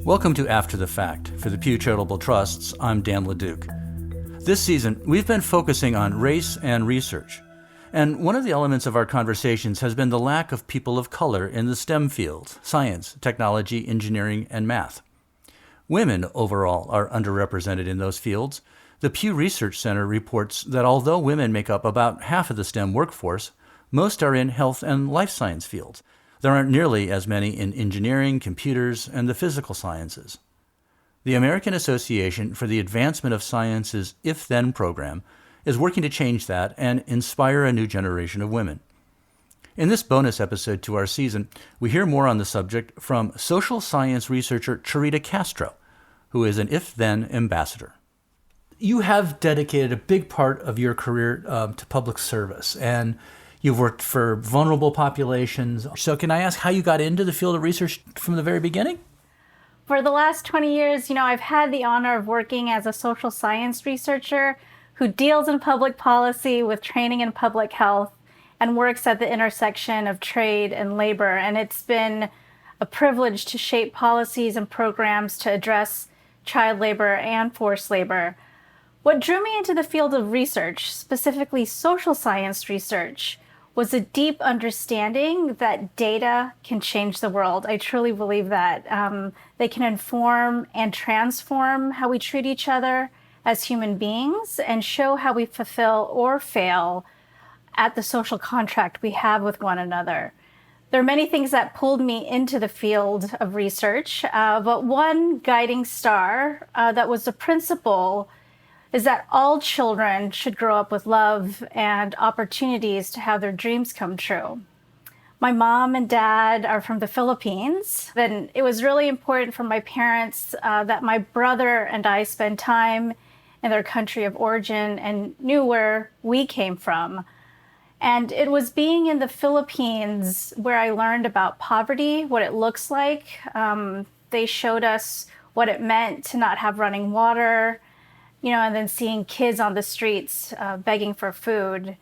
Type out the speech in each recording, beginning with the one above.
Welcome to After the Fact. For the Pew Charitable Trusts, I'm Dan LeDuc. This season, we've been focusing on race and research. And one of the elements of our conversations has been the lack of people of color in the STEM fields: science, technology, engineering, and math. Women, overall, are underrepresented in those fields. The Pew Research Center reports that although women make up about half of the STEM workforce, most are in health and life science fields. There aren't nearly as many in engineering, computers, and the physical sciences. The American Association for the Advancement of Science's If-Then program is working to change that and inspire a new generation of women. In this bonus episode to our season, we hear more on the subject from social science researcher Charita Castro, who is an If-Then ambassador. You have dedicated a big part of your career to public service, and you've worked for vulnerable populations. So can I ask how you got into the field of research from the very beginning? For the last 20 years, I've had the honor of working as a social science researcher who deals in public policy with training in public health and works at the intersection of trade and labor. And it's been a privilege to shape policies and programs to address child labor and forced labor. What drew me into the field of research, specifically social science research, was a deep understanding that data can change the world. I truly believe that. They can inform and transform how we treat each other as human beings and show how we fulfill or fail at the social contract we have with one another. There are many things that pulled me into the field of research, but one guiding star that was the principle is that all children should grow up with love and opportunities to have their dreams come true. My mom and dad are from the Philippines, and it was really important for my parents that my brother and I spend time in their country of origin and knew where we came from. And it was being in the Philippines where I learned about poverty, what it looks like. They showed us what it meant to not have running water, and then seeing kids on the streets begging for food.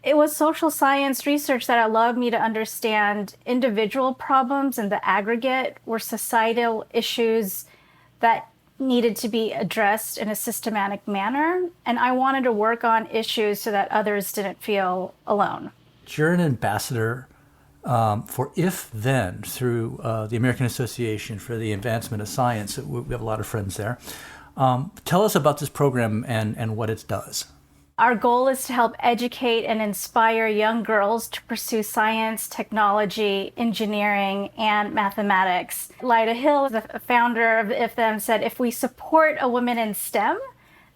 It was social science research that allowed me to understand individual problems in the aggregate were societal issues that needed to be addressed in a systematic manner. And I wanted to work on issues so that others didn't feel alone. You're an ambassador for If-Then through the American Association for the Advancement of Science. We have a lot of friends there. Tell us about this program and what it does. Our goal is to help educate and inspire young girls to pursue science, technology, engineering, and mathematics. Lyda Hill, the founder of If-Then, said, if we support a woman in STEM,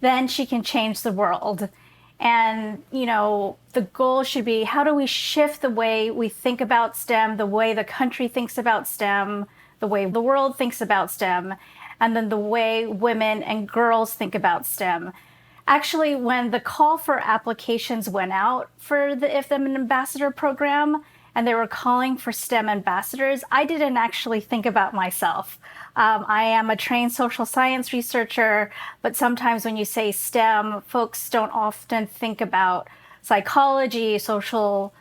then she can change the world. And, the goal should be, how do we shift the way we think about STEM, the way the country thinks about STEM, the way the world thinks about STEM, and then the way women and girls think about STEM. Actually, when the call for applications went out for the If-Then Ambassador program, and they were calling for STEM ambassadors, I didn't actually think about myself. I am a trained social science researcher, but sometimes when you say STEM, folks don't often think about psychology, sociology,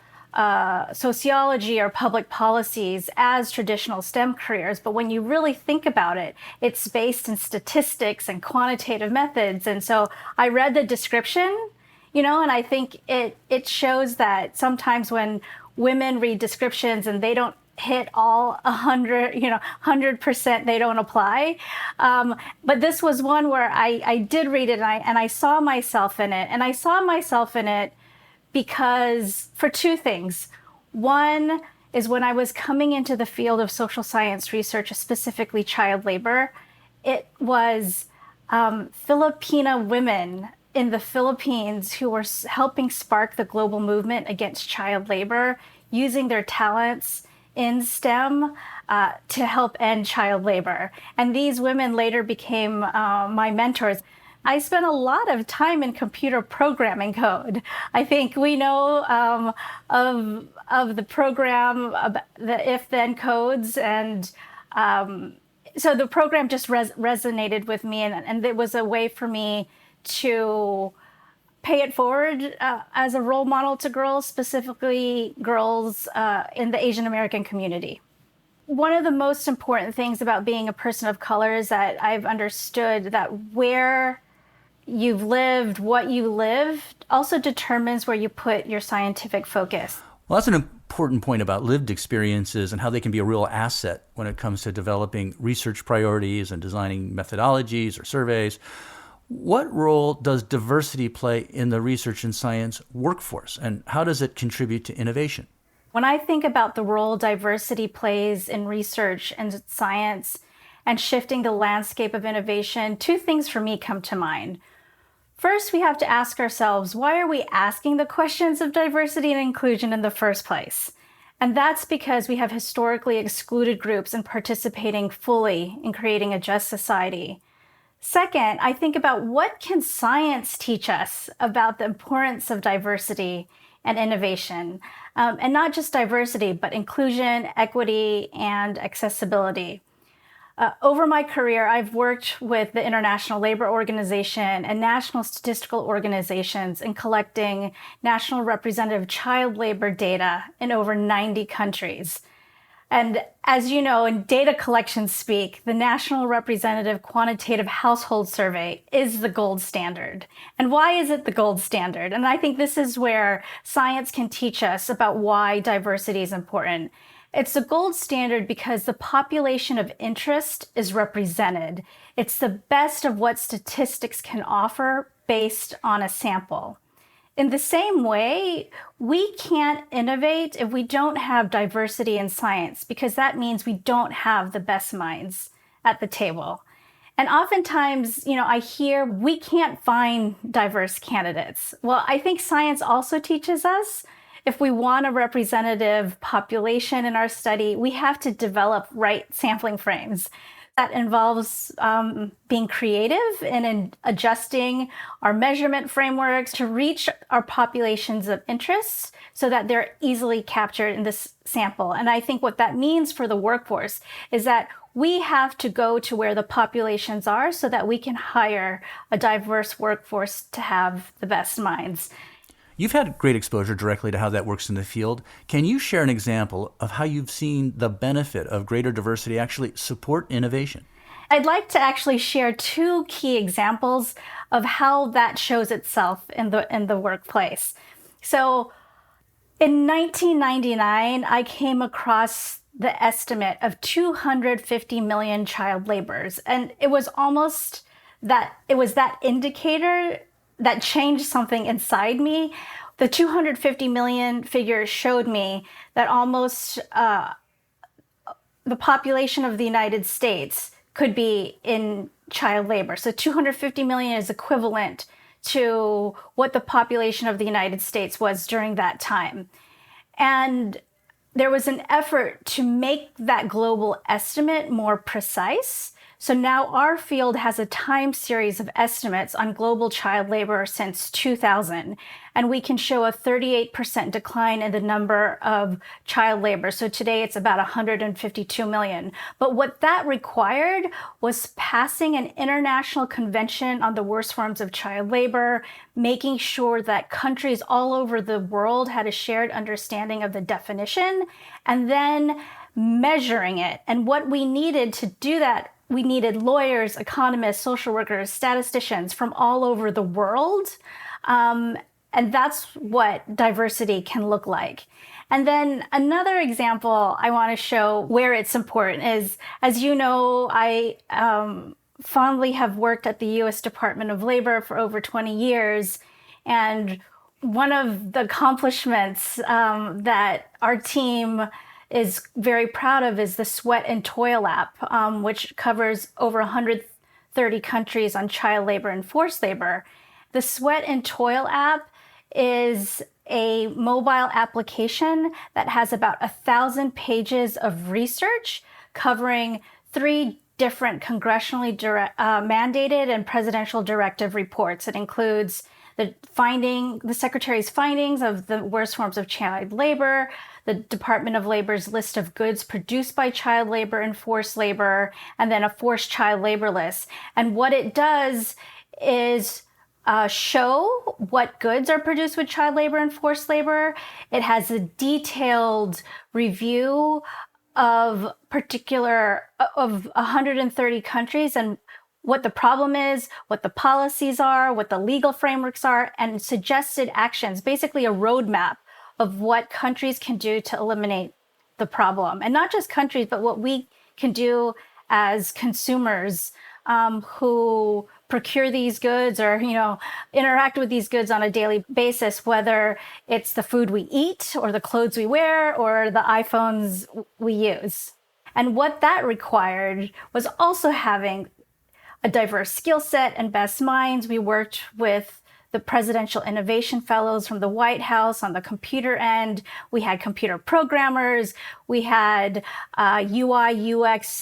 or public policies as traditional STEM careers. But when you really think about it, it's based in statistics and quantitative methods. And so I read the description, and I think it shows that sometimes when women read descriptions and they don't hit all 100%, they don't apply. But this was one where I did read it and I saw myself in it. And I saw myself in it because for two things. One is when I was coming into the field of social science research, specifically child labor, it was Filipina women in the Philippines who were helping spark the global movement against child labor, using their talents in STEM to help end child labor. And these women later became my mentors. I spent a lot of time in computer programming code. I think we know of the program, the If-Then codes, and so the program just resonated with me, and it was a way for me to pay it forward as a role model to girls, specifically girls in the Asian American community. One of the most important things about being a person of color is that I've understood that where you've lived, what you lived, also determines where you put your scientific focus. Well, that's an important point about lived experiences and how they can be a real asset when it comes to developing research priorities and designing methodologies or surveys. What role does diversity play in the research and science workforce, and how does it contribute to innovation? When I think about the role diversity plays in research and science and shifting the landscape of innovation, two things for me come to mind. First, we have to ask ourselves, why are we asking the questions of diversity and inclusion in the first place? And that's because we have historically excluded groups in participating fully in creating a just society. Second, I think about what can science teach us about the importance of diversity and innovation, and not just diversity, but inclusion, equity, and accessibility. Over my career, I've worked with the International Labor Organization and national statistical organizations in collecting national representative child labor data in over 90 countries. And as you know, in data collection speak, the National Representative Quantitative Household Survey is the gold standard. And why is it the gold standard? And I think this is where science can teach us about why diversity is important. It's the gold standard because the population of interest is represented. It's the best of what statistics can offer based on a sample. In the same way, we can't innovate if we don't have diversity in science, because that means we don't have the best minds at the table. And oftentimes, I hear we can't find diverse candidates. Well, I think science also teaches us if we want a representative population in our study, we have to develop right sampling frames. That involves being creative and in adjusting our measurement frameworks to reach our populations of interest so that they're easily captured in this sample. And I think what that means for the workforce is that we have to go to where the populations are so that we can hire a diverse workforce to have the best minds. You've had great exposure directly to how that works in the field. Can you share an example of how you've seen the benefit of greater diversity actually support innovation? I'd like to actually share two key examples of how that shows itself in the workplace. So in 1999, I came across the estimate of 250 million child laborers. And it was that indicator that changed something inside me. The 250 million figure showed me that almost the population of the United States could be in child labor. So 250 million is equivalent to what the population of the United States was during that time. And there was an effort to make that global estimate more precise. So now our field has a time series of estimates on global child labor since 2000, and we can show a 38% decline in the number of child labor. So today it's about 152 million. But what that required was passing an international convention on the worst forms of child labor, making sure that countries all over the world had a shared understanding of the definition, and then measuring it. And what we needed to do that, we needed lawyers, economists, social workers, statisticians from all over the world. And that's what diversity can look like. And then another example I want to show where it's important is, as you know, I fondly have worked at the U.S. Department of Labor for over 20 years. And one of the accomplishments that our team is very proud of is the Sweat and Toil app, which covers over 130 countries on child labor and forced labor. The Sweat and Toil app is a mobile application that has about 1,000 pages of research covering 3 different congressionally mandated and presidential directive reports. It includes the Secretary's findings of the worst forms of child labor, the Department of Labor's list of goods produced by child labor and forced labor, and then a forced child labor list. And what it does is show what goods are produced with child labor and forced labor. It has a detailed review of 130 countries and what the problem is, what the policies are, what the legal frameworks are, and suggested actions, basically a roadmap of what countries can do to eliminate the problem. And not just countries, but what we can do as consumers who procure these goods or, interact with these goods on a daily basis, whether it's the food we eat or the clothes we wear or the iPhones we use. And what that required was also having a diverse skill set and best minds. We worked with the Presidential Innovation Fellows from the White House on the computer end. We had computer programmers. We had UI, UX,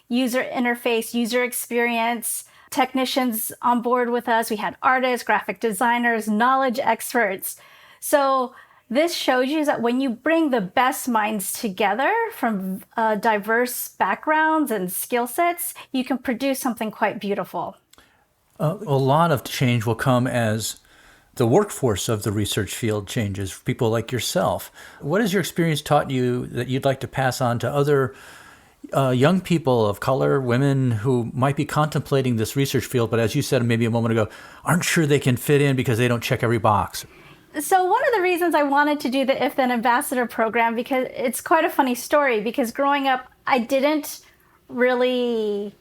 user interface, user experience technicians on board with us. We had artists, graphic designers, knowledge experts. So this shows you that when you bring the best minds together from diverse backgrounds and skill sets, you can produce something quite beautiful. A lot of change will come as the workforce of the research field changes for people like yourself. What has your experience taught you that you'd like to pass on to other young people of color, women who might be contemplating this research field, but as you said maybe a moment ago, aren't sure they can fit in because they don't check every box? So one of the reasons I wanted to do the If Then Ambassador program, because it's quite a funny story, because growing up, I didn't really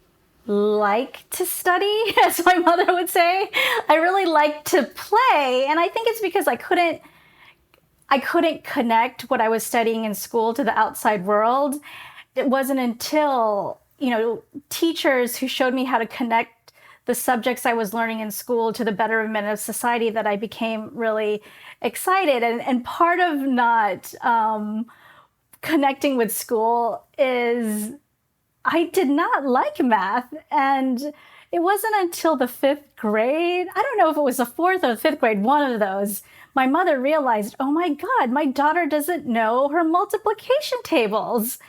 like to study, as my mother would say. I really liked to play. And I think it's because I couldn't connect what I was studying in school to the outside world. It wasn't until, teachers who showed me how to connect the subjects I was learning in school to the betterment of society that I became really excited. And part of not connecting with school is I did not like math. And it wasn't until the 5th grade, I don't know if it was the 4th or the 5th grade, one of those, my mother realized, oh my God, my daughter doesn't know her multiplication tables.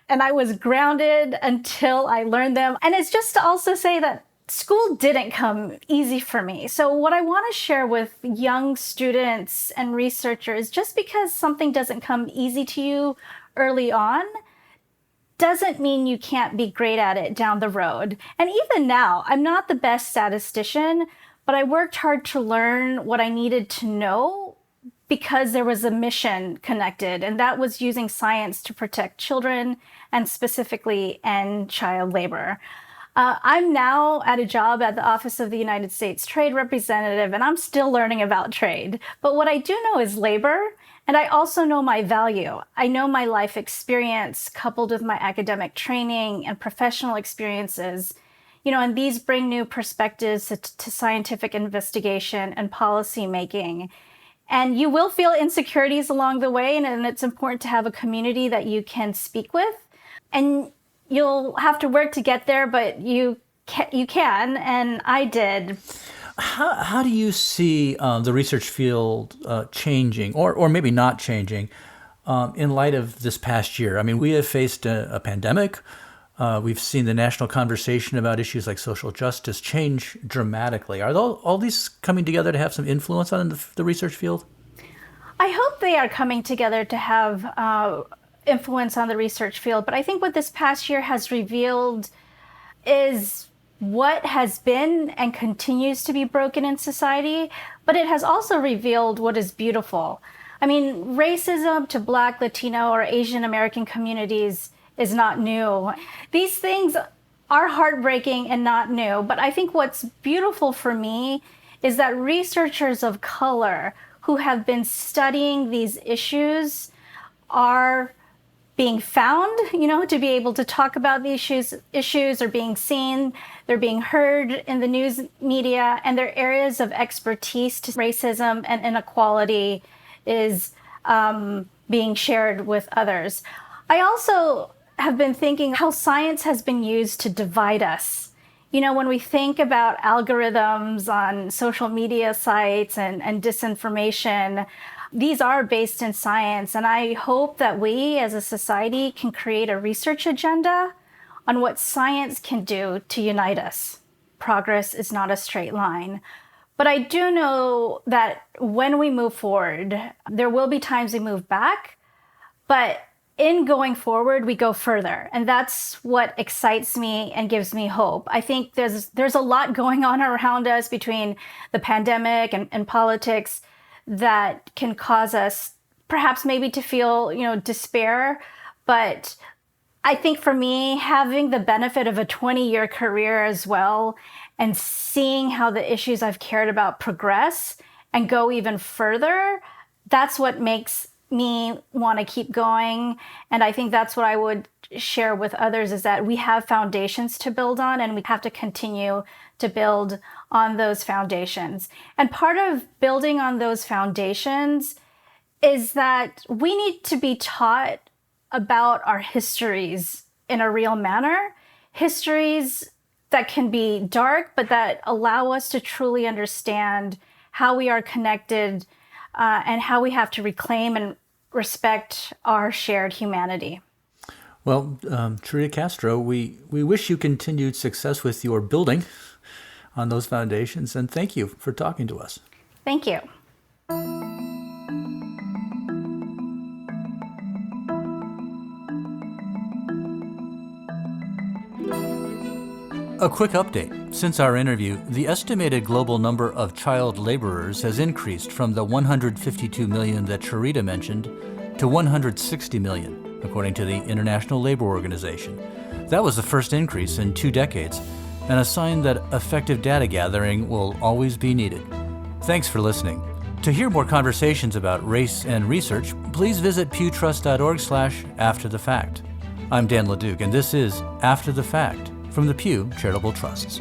And I was grounded until I learned them. And it's just to also say that school didn't come easy for me. So what I want to share with young students and researchers, just because something doesn't come easy to you early on, doesn't mean you can't be great at it down the road. And even now, I'm not the best statistician, but I worked hard to learn what I needed to know because there was a mission connected, and that was using science to protect children and specifically end child labor. I'm now at a job at the Office of the United States Trade Representative, and I'm still learning about trade. But what I do know is labor, and I also know my value. I know my life experience coupled with my academic training and professional experiences, and these bring new perspectives to scientific investigation and policy making. And you will feel insecurities along the way, and it's important to have a community that you can speak with. And you'll have to work to get there, but you can, and I did. How do you see the research field changing, or maybe not changing, in light of this past year? I mean, we have faced a pandemic. We've seen the national conversation about issues like social justice change dramatically. Are all these coming together to have some influence on the research field? I hope they are coming together to have influence on the research field. But I think what this past year has revealed is what has been and continues to be broken in society, but it has also revealed what is beautiful. I mean, racism to Black, Latino, or Asian American communities is not new. These things are heartbreaking and not new, but I think what's beautiful for me is that researchers of color who have been studying these issues are being found, to be able to talk about these issues are being seen, they're being heard in the news media, and their areas of expertise to racism and inequality is being shared with others. I also have been thinking how science has been used to divide us. When we think about algorithms on social media sites and disinformation, these are based in science. And I hope that we as a society can create a research agenda on what science can do to unite us. Progress is not a straight line. But I do know that when we move forward, there will be times we move back, but in going forward, we go further. And that's what excites me and gives me hope. I think there's a lot going on around us between the pandemic and politics that can cause us perhaps maybe to feel, despair. But I think for me, having the benefit of a 20-year career as well and seeing how the issues I've cared about progress and go even further, that's what makes me want to keep going. And I think that's what I would share with others, is that we have foundations to build on, and we have to continue to build on those foundations. And part of building on those foundations is that we need to be taught about our histories in a real manner, histories that can be dark, but that allow us to truly understand how we are connected and how we have to reclaim and respect our shared humanity. Well, Charita Castro, we wish you continued success with your building on those foundations, and thank you for talking to us. Thank you. A quick update. Since our interview, the estimated global number of child laborers has increased from the 152 million that Charita mentioned to 160 million, according to the International Labor Organization. That was the first increase in 2 decades, and a sign that effective data gathering will always be needed. Thanks for listening. To hear more conversations about race and research, please visit pewtrust.org/afterthefact. I'm Dan LeDuc, and this is After the Fact from the Pew Charitable Trusts.